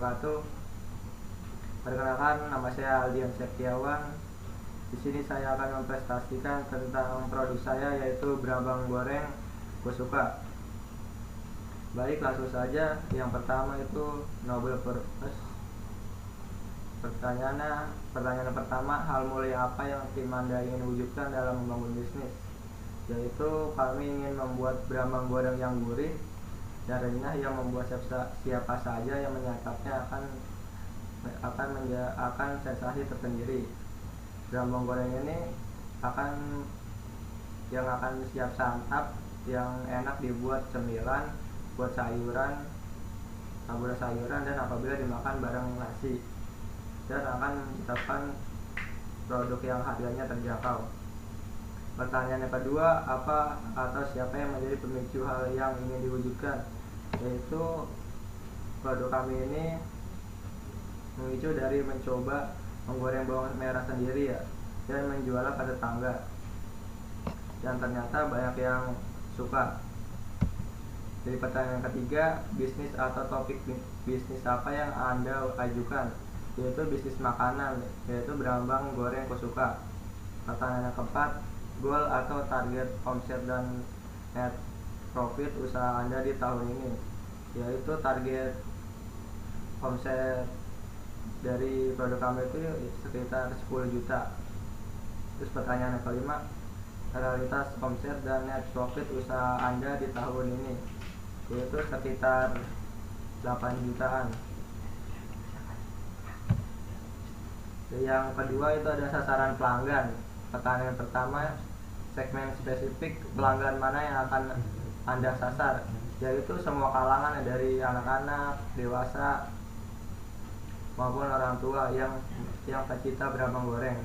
wabarakatuh. Perkenalkan, nama saya Aldian Septiawan. Di sini saya akan mempresentasikan tentang produk saya, yaitu brambang goreng kusuka. Baik, langsung saja. Yang pertama itu noble purpose. Pertanyaan pertama, hal mulia apa yang tim Anda ingin wujudkan dalam membangun bisnis? Yaitu kami ingin membuat brambang goreng yang gurih dan renyah yang membuat siapa saja yang menyantapnya akan sensasi tersendiri. Brambang goreng ini akan siap santap, yang enak dibuat cemilan, buat sayuran, taburan sayuran, dan apabila dimakan bareng nasi, dan akan menciptakan produk yang harganya terjangkau. Pertanyaan yang kedua, apa atau siapa yang menjadi pemicu hal yang ingin diwujudkan? Yaitu produk kami ini memicu dari mencoba menggoreng bawang merah sendiri dan menjualnya ke tetangga, dan ternyata banyak yang suka. Jadi pertanyaan ketiga, bisnis atau topik bisnis apa yang Anda ajukan? Yaitu bisnis makanan, yaitu brambang goreng kusuka. Pertanyaan yang keempat, goal atau target omset dan net profit usaha Anda di tahun ini. Yaitu target omset dari produk kami itu sekitar 10 juta. Terus pertanyaan yang kelima, realitas omset dan net profit usaha Anda di tahun ini, yaitu sekitar 8 jutaan. Yang kedua itu ada sasaran pelanggan. Pertanyaan pertama, segmen spesifik pelanggan mana yang akan Anda sasar? Yaitu semua kalangan, dari anak-anak, dewasa, maupun orang tua yang pecinta brambang goreng.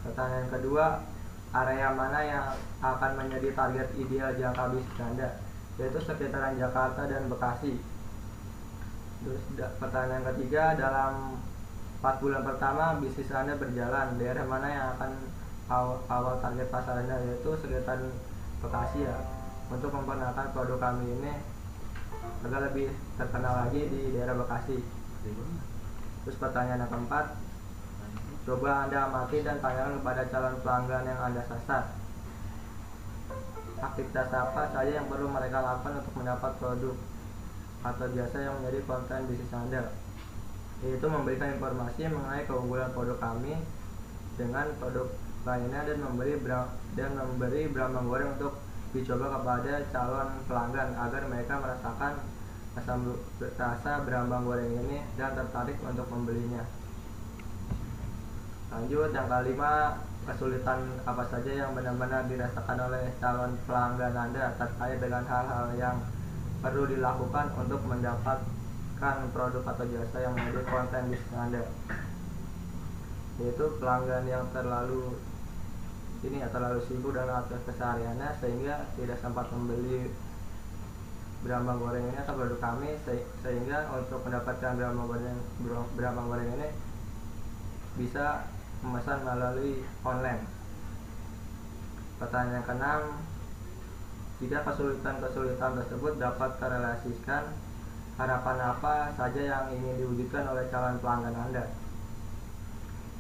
Pertanyaan kedua, area mana yang akan menjadi target ideal jangka bisnis Anda? Yaitu sekitaran Jakarta dan Bekasi. Terus pertanyaan ketiga, dalam 4 bulan pertama bisnis Anda berjalan, daerah mana yang akan awal target pasar Anda? Yaitu sekitar Bekasi untuk memperkenalkan produk kami ini agar lebih terkenal lagi di daerah Bekasi. Terus pertanyaan yang keempat, coba Anda amati dan tanyakan kepada calon pelanggan yang Anda sasar, aktivitas apa saja yang perlu mereka lakukan untuk mendapat produk atau jasa yang menjadi konten bisnis Anda. Yaitu memberikan informasi mengenai keunggulan produk kami dengan produk lainnya, dan memberi brambang goreng untuk dicoba kepada calon pelanggan agar mereka merasakan rasa brambang goreng ini dan tertarik untuk membelinya. Lanjut, yang kelima, kesulitan apa saja yang benar-benar dirasakan oleh calon pelanggan Anda terkait dengan hal-hal yang perlu dilakukan untuk mendapatkan produk atau jasa yang menjadi konten bisnis Anda. Yaitu pelanggan yang terlalu sibuk dalam aktivitas kesehariannya sehingga tidak sempat membeli brambang goreng ini atau produk kami, sehingga untuk mendapatkan brambang goreng ini bisa memesan melalui online. Pertanyaan keenam, jika kesulitan tersebut dapat terrealisasikan, harapan apa saja yang ingin diwujudkan oleh calon pelanggan Anda?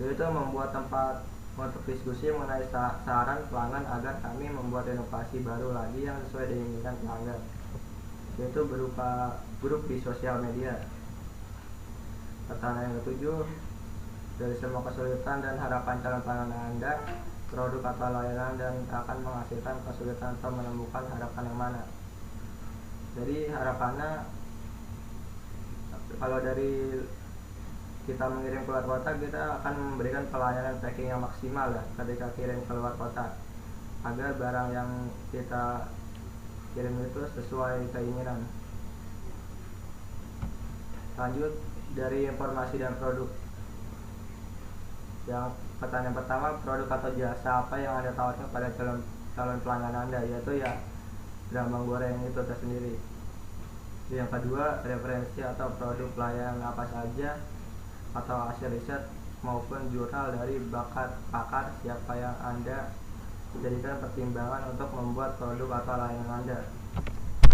Yaitu membuat tempat untuk diskusi mengenai saran pelanggan agar kami membuat inovasi baru lagi yang sesuai dengan inginan pelanggan, yaitu berupa grup di sosial media. Pertanyaan yang ketujuh, dari semua kesulitan dan harapan calon pelanggan Anda, produk atau layanan dan akan menghasilkan kesulitan atau menemukan harapan yang mana? Jadi harapannya, kalau dari kita mengirim keluar kota, kita akan memberikan pelayanan packing yang maksimal ketika kirim keluar kota, agar barang yang kita kirim itu sesuai keinginan. Lanjut, dari informasi dan produk. Yang pertanyaan pertama, produk atau jasa apa yang Anda tawarkan pada calon pelanggan Anda? Yaitu brambang goreng itu tersendiri. Yang kedua, referensi atau produk layanan apa saja atau hasil riset maupun jurnal dari pakar siapa yang Anda jadikan pertimbangan untuk membuat produk atau layanan Anda.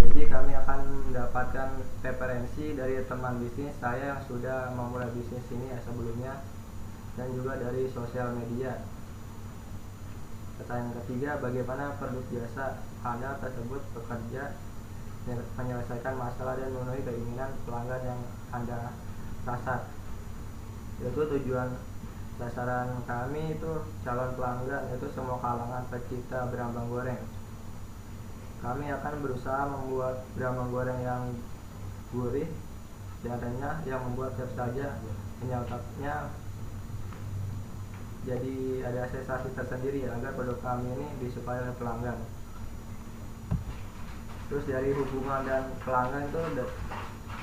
Jadi kami akan mendapatkan referensi dari teman bisnis saya yang sudah memulai bisnis ini sebelumnya, dan juga dari sosial media. Pertanyaan ketiga, bagaimana produk jasa Anda tersebut bekerja menyelesaikan masalah dan memenuhi keinginan pelanggan yang Anda sasar. Yaitu tujuan sasaran kami itu calon pelanggan, yaitu semua kalangan pecinta berambang goreng. Kami akan berusaha membuat berambang goreng yang gurih dan renyah, yang membuat siapa saja menyantapnya jadi ada sensasi tersendiri agar produk kami ini disukai oleh pelanggan. Terus dari hubungan dan pelanggan itu,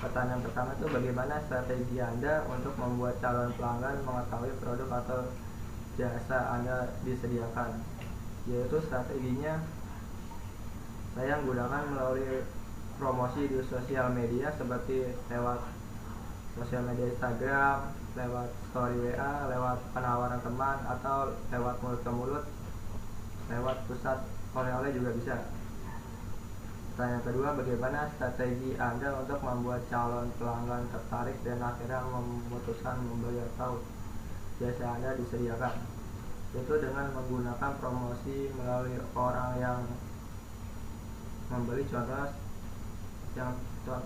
pertanyaan pertama itu bagaimana strategi Anda untuk membuat calon pelanggan mengetahui produk atau jasa Anda disediakan. Yaitu strateginya saya menggunakan melalui promosi di sosial media seperti lewat sosial media Instagram, lewat story WA, lewat penawaran teman, atau lewat mulut ke mulut, lewat pusat oleh-oleh juga bisa. Pertanyaan kedua, bagaimana strategi Anda untuk membuat calon pelanggan tertarik dan akhirnya memutuskan membeli atau jasa Anda disediakan? Yaitu dengan menggunakan promosi melalui orang yang membeli, contoh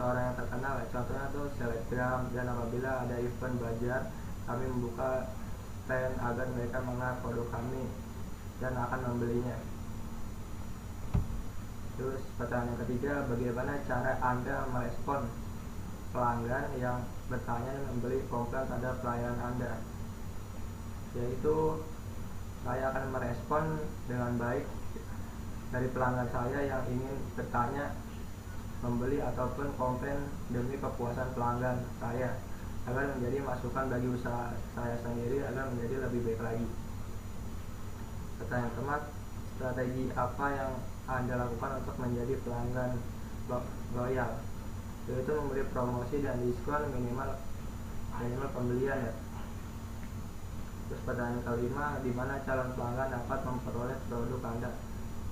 orang yang terkenal, contohnya tuh selebgram. Dan apabila ada event bazar, kami membuka stand agar mereka mengenal produk kami dan akan membelinya. Terus pertanyaan ketiga, bagaimana cara Anda merespon pelanggan yang bertanya dan membeli komplain terhadap pelayanan Anda? Yaitu saya akan merespon dengan baik dari pelanggan saya yang ingin bertanya, membeli ataupun komplain demi kepuasan pelanggan saya, agar menjadi masukan bagi usaha saya sendiri agar menjadi lebih baik lagi. Pertanyaan keempat, strategi apa yang Anda lakukan untuk menjadi pelanggan loyal? Yaitu memberi promosi dan diskon minimal pembelian ya. Terus pertanyaan kelima, di mana calon pelanggan dapat memperoleh produk Anda?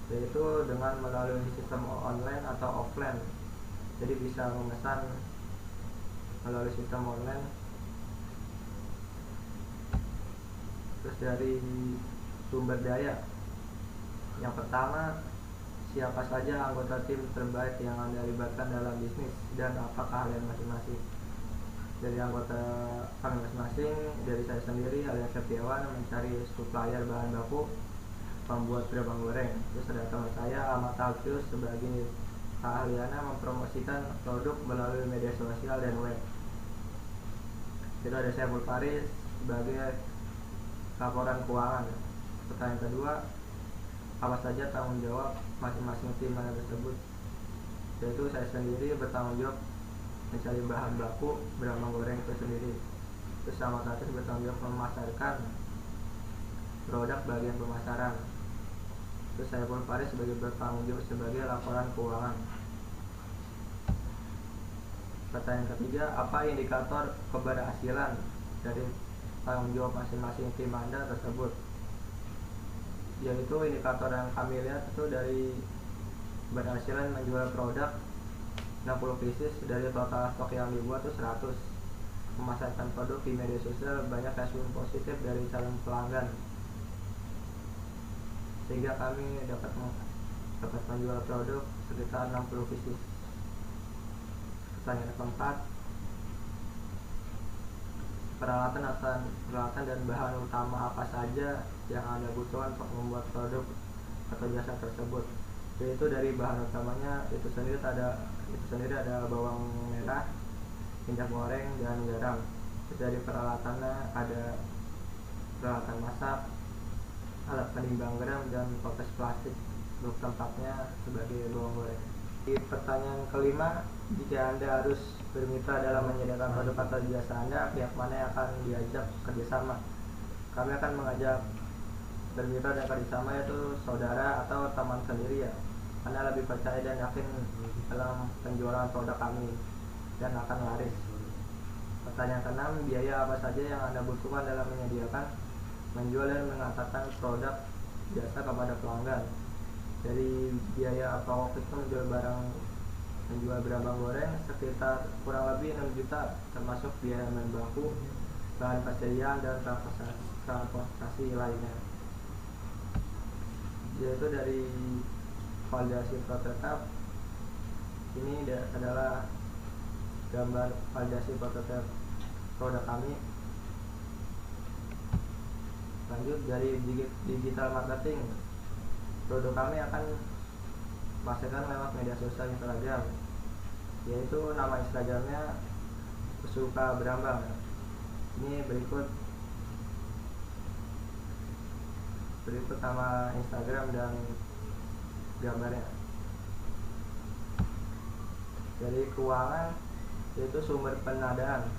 Yaitu dengan melalui sistem online atau offline. Jadi bisa memesan melalui sistem online. Terus dari sumber daya, yang pertama, siapa saja anggota tim terbaik yang Anda libatkan dalam bisnis dan apa keahlian masing-masing? Dari anggota kami masing-masing, dari saya sendiri alias Septiawan, mencari supplier bahan baku pembuat berambang goreng. Terus ada teman saya Ahmad Alfius sebagai keahliannya mempromosikan produk melalui media sosial dan web. Itu ada Syaful Faris sebagai laporan keuangan. Pertanyaan kedua, apa saja tanggung jawab masing-masing tim Anda tersebut? Yaitu saya sendiri bertanggung jawab mencari bahan baku berambang goreng itu sendiri. Terus Ahmad Alfius bertanggung jawab memasarkan produk bagian pemasaran. Terus saya pun Faris sebagai bertanggung jawab sebagai laporan keuangan. Pertanyaan ketiga, apa indikator keberhasilan dari tanggung jawab masing-masing tim Anda tersebut? Yaitu indikator yang kami lihat itu dari keberhasilan menjual produk 60 pieces dari total stok yang dibuat itu 100. Memasarkan produk di media sosial banyak respon positif dari calon pelanggan, sehingga kami dapat menjual produk sekitar 60 pieces. Pertanyaan keempat, peralatan dan bahan utama apa saja yang Anda butuhkan untuk membuat produk atau jasa tersebut? Yaitu dari bahan utamanya itu sendiri ada bawang merah, minyak goreng, dan garam. Terus dari peralatannya ada peralatan masak, alat penimbang garam, dan toples plastik untuk tempatnya sebagai bawang goreng. Di pertanyaan kelima, jika Anda harus bermitra dalam menyediakan produk atau jasa Anda, pihak mana yang akan diajak kerjasama? Kami akan mengajak bermitra dan kerjasama yaitu saudara atau teman sendiri ya. Anda lebih percaya dan yakin dalam penjualan produk kami dan akan laris. Pertanyaan keenam, biaya apa saja yang Anda butuhkan dalam menyediakan, menjual dan mengantarkan produk jasa kepada pelanggan? Dari biaya apa waktu itu menjual barang menjual berambang goreng sekitar kurang lebih 6 juta termasuk biaya bahan baku, bahan persediaan dan transportasi lainnya. Yaitu dari validasi prototip ini adalah gambar validasi prototip produk kami. Lanjut dari digital marketing, produk kami akan masukkan lewat media sosial Instagram, yaitu nama Instagramnya Pesuka Berambang. Ini berikut nama Instagram dan gambarnya. Dari keuangan, yaitu sumber pendanaan.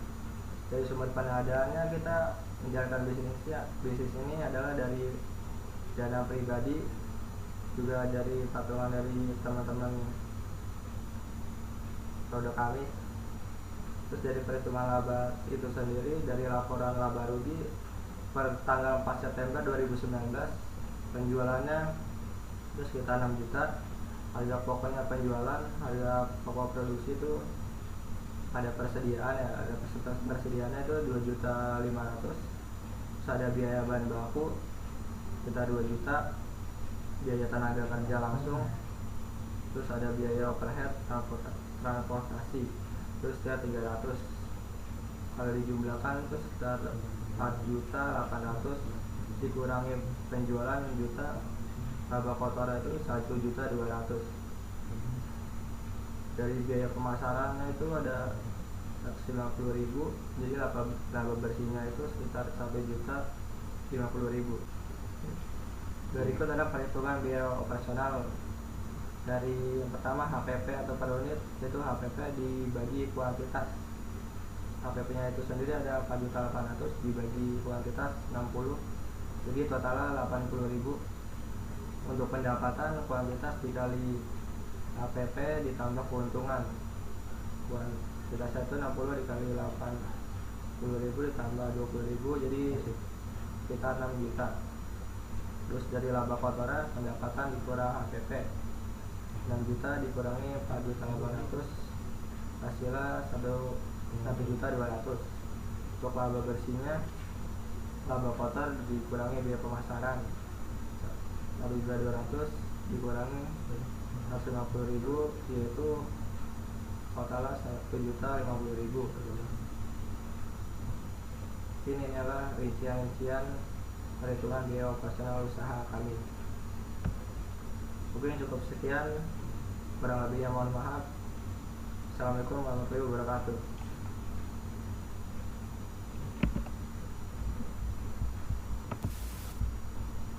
Dari sumber pendanaannya kita menjalankan bisnis ini adalah dari dana pribadi, juga dari patungan dari teman-teman produk kami. Terus dari perhitungan laba itu sendiri, dari laporan laba rugi per tanggal 4 September 2019 penjualannya itu sekitar 6 juta. Harga pokoknya penjualan, harga pokok produksi itu ada persediaan ya, ada persediaannya itu 2.500.000. Terus ada biaya bahan baku sekitar 2 juta, biaya tenaga kerja langsung, terus ada biaya overhead transportasi terus sekitar 300. Kalau dijumlahkan itu sekitar 4.800.000 dikurangi penjualan juta, laba kotor itu 1.200.000. Dari biaya pemasarannya itu ada 150.000, jadi laba bersihnya itu sekitar 1.050.000. Berikut ada perhitungan biaya operasional. Dari yang pertama HPP atau per unit, yaitu HPP dibagi kuantitas. HPP nya itu sendiri ada 4.800.000 dibagi kuantitas 60, jadi totalnya 80.000. Untuk pendapatan, kuantitas dikali HPP ditambah keuntungan, kuantitasnya itu 60 dikali 80.000 ditambah 20.000, jadi sekitar 6 juta. Terus dari laba kotoran, pendapatan dikurang HPP 6 juta dikurangi 4.800.000, hasilnya 1.200.000. Untuk laba bersihnya, laba kotor dikurangi biaya pemasaran 1.200.000 dikurangi 150.000, yaitu totalnya 1.050.000. Ini adalah rincian perhitungan biaya operasional usaha kami. Mungkin cukup sekian, kurang lebihnya mohon maaf. Assalamualaikum warahmatullahi wabarakatuh.